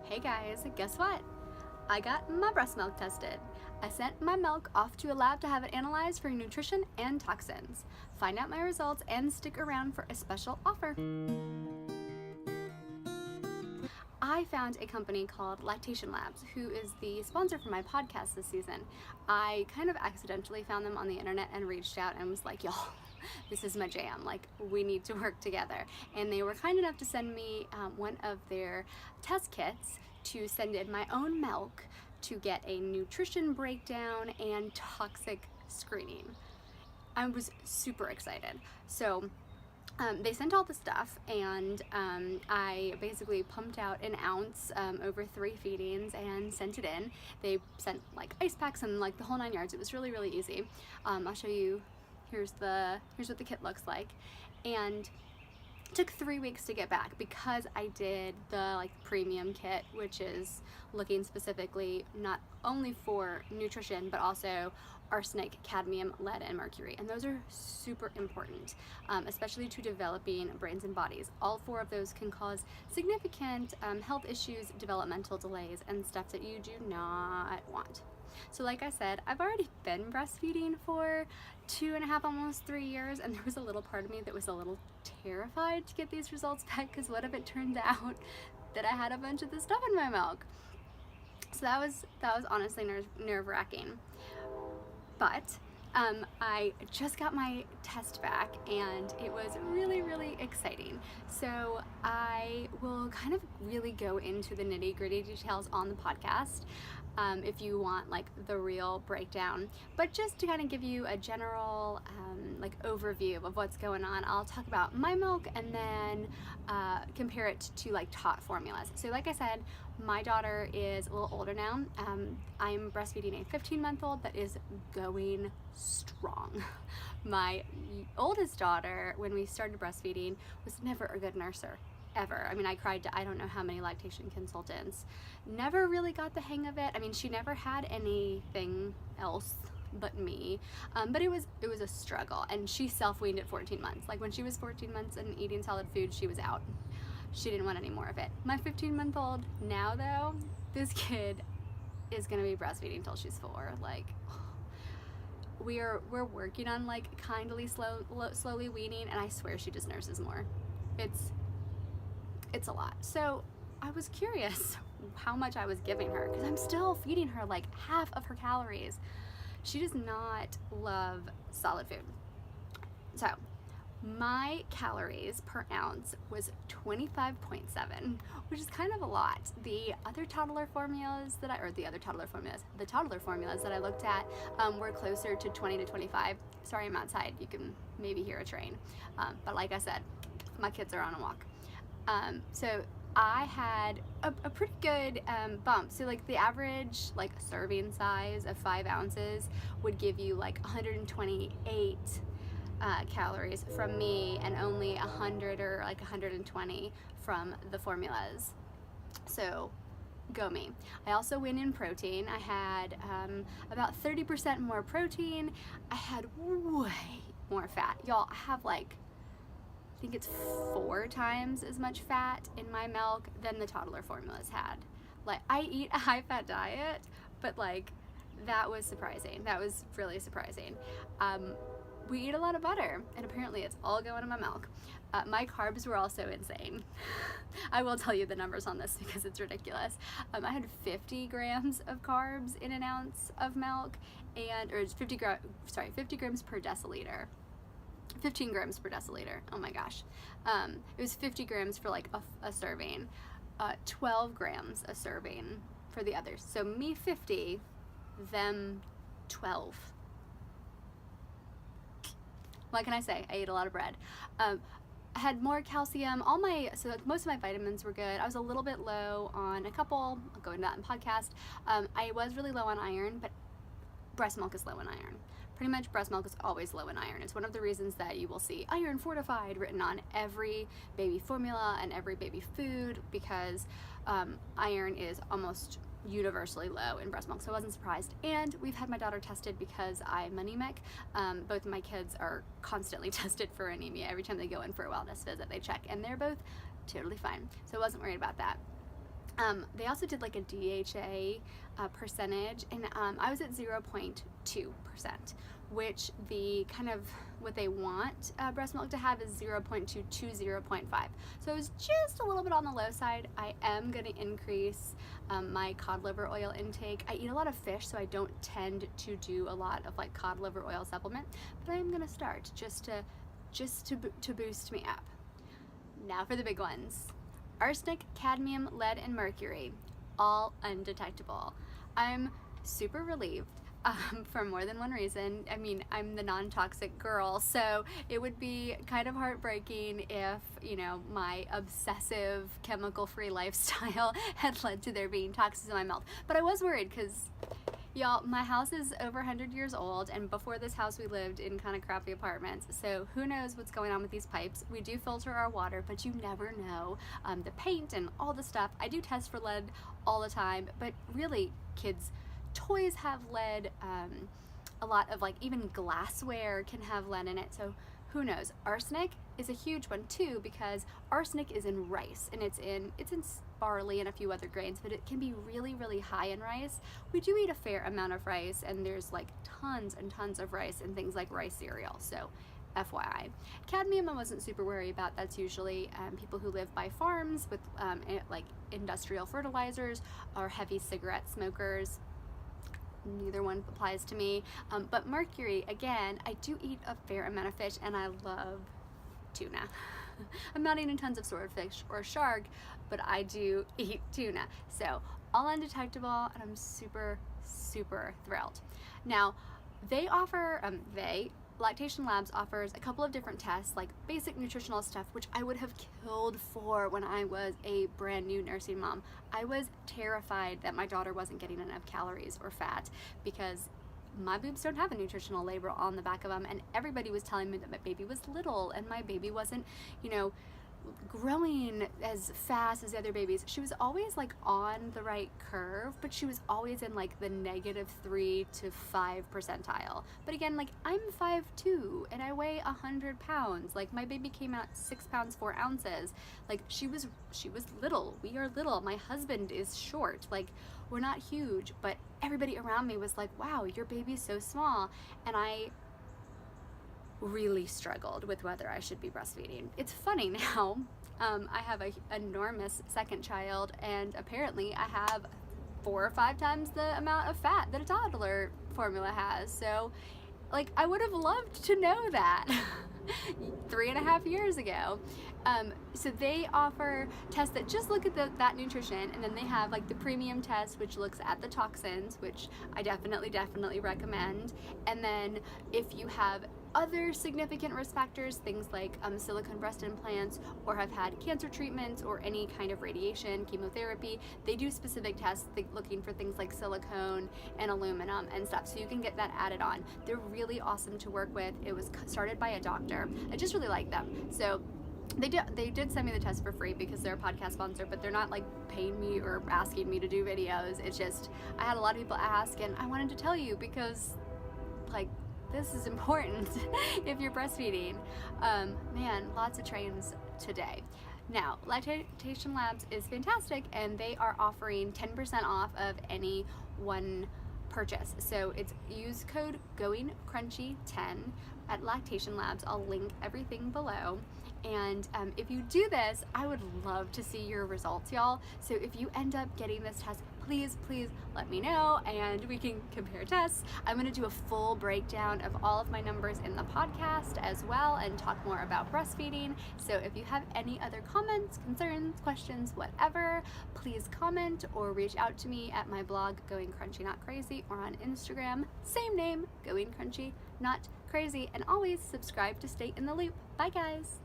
Hey guys, guess what? I got my breast milk tested. I sent my milk off to a lab to have it analyzed for nutrition and toxins. Find out my results and stick around for a special offer. I found a company called Lactation Labs, who is the sponsor for my podcast this season. I kind of accidentally found them on the internet and reached out and was like, y'all, this is my jam. Like, we need to work together. And they were kind enough to send me one of their test kits to send in my own milk to get a nutrition breakdown and toxic screening. I was super excited. So they sent all the stuff, and I basically pumped out an ounce over 3 feedings and sent it in. They sent like ice packs and like the whole 9 yards. It was really, really easy. I'll show you. Here's what the kit looks like, and it took 3 weeks to get back because I did the like premium kit, which is looking specifically not only for nutrition but also arsenic, cadmium, lead, and mercury, and those are super important, especially to developing brains and bodies. All 4 of those can cause significant health issues, developmental delays, and stuff that you do not want. So like I said, I've already been breastfeeding for 2.5, almost 3 years, and there was a little part of me that was a little terrified to get these results back, because what if it turned out that I had a bunch of this stuff in my milk? So that was honestly nerve-wracking. But I just got my test back, and it was really, really exciting. So I will kind of really go into the nitty-gritty details on the podcast if you want like the real breakdown. But just to kind of give you a general like overview of what's going on, I'll talk about my milk and then compare it to like tot formulas. So like I said, my daughter is a little older now. I'm breastfeeding a 15-month-old that is going strong. My oldest daughter, when we started breastfeeding, was never a good nurser, ever. I mean, I cried to I don't know how many lactation consultants. Never really got the hang of it. I mean, she never had anything else but me, but it was a struggle, and she self-weaned at 14 months. Like, when she was 14 months and eating solid food, she was out. She didn't want any more of it. My 15-month-old now, though, this kid is gonna be breastfeeding till she's 4. Like, we're working on like kindly slowly weaning, and I swear she just nurses more. It's a lot. So I was curious how much I was giving her, because I'm still feeding her like half of her calories. She does not love solid food. So my calories per ounce was 25.7, which is kind of a lot. The toddler formulas that I looked at were closer to 20 to 25. Sorry, I'm outside. You can maybe hear a train. But like I said, my kids are on a walk. So I had a pretty good bump. So like the average like serving size of 5 ounces would give you like 128 calories from me, and only 100 or like 120 from the formulas. So go me. I also went in protein. I had about 30% more protein. I had way more fat. Y'all, I have like, I think it's 4 times as much fat in my milk than the toddler formulas had. Like, I eat a high fat diet, but like, that was surprising. That was really surprising. We eat a lot of butter, and apparently it's all going in my milk. My carbs were also insane. I will tell you the numbers on this because it's ridiculous. I had 50 grams of carbs in an ounce of milk, or 50 grams per deciliter. 15 grams per deciliter. Oh my gosh. It was 50 grams for like a serving, 12 grams a serving for the others. So me 50, them 12. What can I say? I ate a lot of bread. I had more calcium. So most of my vitamins were good. I was a little bit low on a couple. I'll go into that in podcast. I was really low on iron, but breast milk is low in iron. Pretty much breast milk is always low in iron. It's one of the reasons that you will see iron fortified written on every baby formula and every baby food, because iron is almost universally low in breast milk. So I wasn't surprised. And we've had my daughter tested because I'm anemic. Both of my kids are constantly tested for anemia. Every time they go in for a wellness visit, they check, and they're both totally fine. So I wasn't worried about that. They also did like a DHA percentage, and I was at 0.2%, which the kind of what they want breast milk to have is 0.2 to 0.5. So it was just a little bit on the low side. I am going to increase my cod liver oil intake. I eat a lot of fish, so I don't tend to do a lot of like cod liver oil supplement, but I am going to start just to boost me up. Now for the big ones. Arsenic, cadmium, lead, and mercury, all undetectable. I'm super relieved for more than one reason. I mean, I'm the non-toxic girl, so it would be kind of heartbreaking if, you know, my obsessive chemical-free lifestyle had led to there being toxins in my mouth. But I was worried because, y'all, my house is over 100 years old, and before this house we lived in kind of crappy apartments, so who knows what's going on with these pipes. We do filter our water, but you never know. The paint and all the stuff. I do test for lead all the time, but really, kids, toys have lead. A lot of like even glassware can have lead in it, so who knows. Arsenic is a huge one too, because arsenic is in rice, and it's in barley and a few other grains, but it can be really, really high in rice. We do eat a fair amount of rice, and there's like tons and tons of rice in things like rice cereal, so FYI. Cadmium I wasn't super worried about. That's usually people who live by farms with like industrial fertilizers or heavy cigarette smokers. Neither one applies to me. But mercury, again, I do eat a fair amount of fish, and I love tuna. I'm not eating tons of swordfish or shark, but I do eat tuna. So all undetectable, and I'm super, super thrilled. Now, they offer, Lactation Labs offers a couple of different tests, like basic nutritional stuff, which I would have killed for when I was a brand new nursing mom. I was terrified that my daughter wasn't getting enough calories or fat because my boobs don't have a nutritional label on the back of them, and everybody was telling me that my baby was little and my baby wasn't, you know, growing as fast as the other babies. She was always like on the right curve, but she was always in like the -3 to 5 percentile. But again, like I'm 5'2" and I weigh 100 pounds. Like my baby came out 6 pounds 4 ounces. Like she was little. We are little. My husband is short. Like we're not huge, but everybody around me was like, wow, your baby's so small. And I really struggled with whether I should be breastfeeding. It's funny now, I have an enormous second child, and apparently I have 4 or 5 times the amount of fat that a toddler formula has. So like I would have loved to know that 3.5 years ago. So they offer tests that just look at that nutrition, and then they have like the premium test, which looks at the toxins, which I definitely recommend. And then if you have other significant risk factors, things like silicone breast implants, or have had cancer treatments or any kind of radiation, chemotherapy, they do specific tests looking for things like silicone and aluminum and stuff, so you can get that added on. They're really awesome to work with. It was started by a doctor. I just really like them. So they did send me the test for free because they're a podcast sponsor, but they're not like paying me or asking me to do videos. It's just I had a lot of people ask, and I wanted to tell you because like this is important if you're breastfeeding. Man, lots of trains today. Now, Lactation Labs is fantastic, and they are offering 10% off of any one purchase. So it's use code GOINGCRUNCHY10 at Lactation Labs. I'll link everything below. And if you do this, I would love to see your results, y'all. So if you end up getting this test, please let me know and we can compare tests. I'm going to do a full breakdown of all of my numbers in the podcast as well, and talk more about breastfeeding. So if you have any other comments, concerns, questions, whatever, please comment or reach out to me at my blog, Going Crunchy Not Crazy, or on Instagram, same name, Going Crunchy Not Crazy. And always subscribe to stay in the loop. Bye guys.